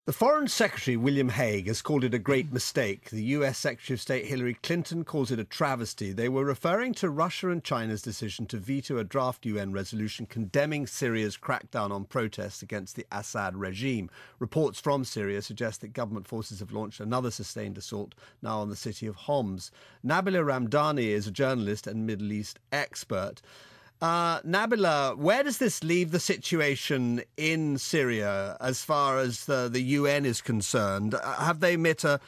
The Foreign Secretary, William Hague, has called it a great mistake. The US Secretary of State Hillary Clinton calls it a travesty. They were referring to Russia and China's decision to veto a draft UN resolution condemning Syria's crackdown on protests against the Assad regime. Reports from Syria suggest that government forces have launched another sustained assault now on the city of Homs. Nabila Ramdani is a journalist and Middle East expert. Nabila, where does this leave the situation in Syria as far as the UN is concerned? Have they met a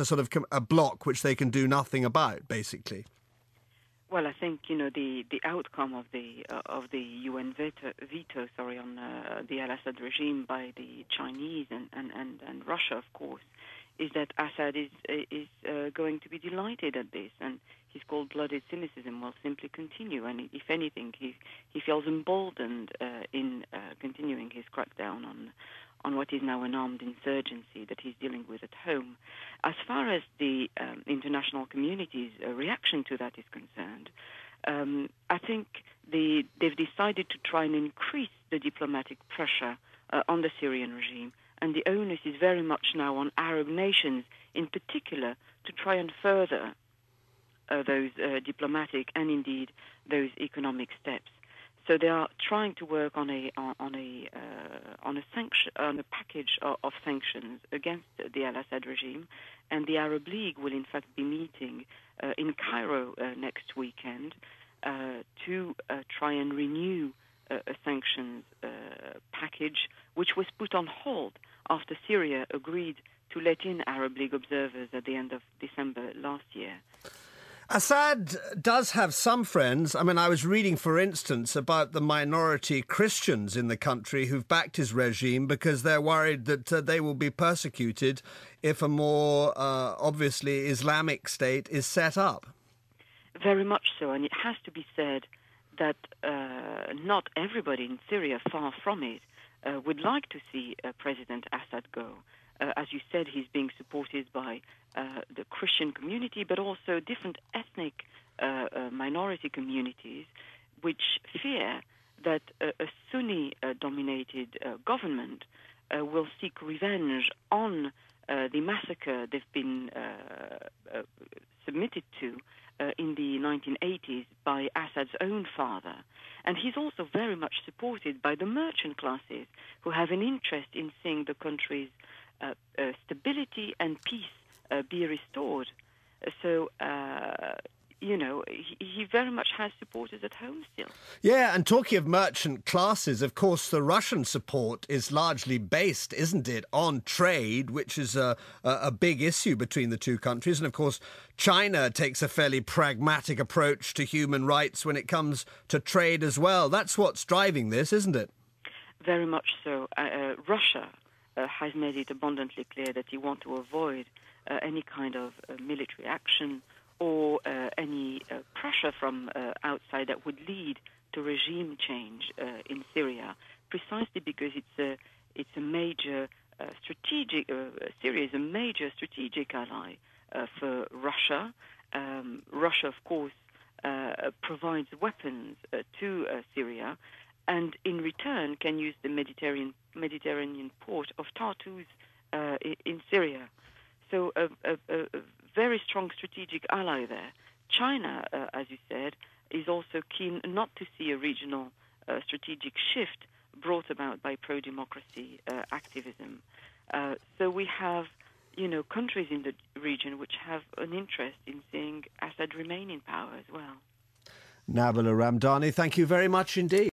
sort of a block which they can do nothing about, basically? Well, I think the outcome of the UN veto on the al-Assad regime by the Chinese and Russia, of course, is that Assad is going to be delighted at this, and his cold-blooded cynicism will simply continue. And if anything, he feels emboldened in continuing his crackdown on what is now an armed insurgency that he's dealing with at home. As far as the international community's reaction to that is concerned, I think they've decided to try and increase the diplomatic pressure on the Syrian regime, and the onus is very much now on Arab nations in particular to try and further those diplomatic and indeed those economic steps. So they are trying to work on a package of sanctions against the al-Assad regime, and the Arab League will in fact be meeting in Cairo next weekend to try and renew a sanctions package which was put on hold after Syria agreed to let in Arab League observers at the end of December last year. Assad does have some friends. I mean, I was reading, for instance, about the minority Christians in the country who've backed his regime because they're worried that they will be persecuted if a more obviously Islamic state is set up. Very much so, and it has to be said that not everybody in Syria, far from it, would like to see President Assad go. As you said, he's being supported by the Christian community, but also different ethnic minority communities, which fear that a Sunni-dominated government will seek revenge on the massacre they've been submitted to in the 1980s by Assad's own father. And he's also very much supported by the merchant classes who have an interest in seeing the country's stability and peace be restored. So, he very much has supporters at home still. Yeah, and talking of merchant classes, of course, the Russian support is largely based, isn't it, on trade, which is a big issue between the two countries. And, of course, China takes a fairly pragmatic approach to human rights when it comes to trade as well. That's what's driving this, isn't it? Very much so. Russia has made it abundantly clear that you want to avoid any kind of military action or any pressure from outside that would lead to regime change in Syria, precisely because it's a major strategic. Syria is a major strategic ally for Russia. Russia, of course, provides weapons to Syria, and in return can use the Mediterranean port of Tartus in Syria. So a very strong strategic ally there. China, as you said, is also keen not to see a regional strategic shift brought about by pro-democracy activism. So we have, countries in the region which have an interest in seeing Assad remain in power as well. Nabila Ramdani, thank you very much indeed.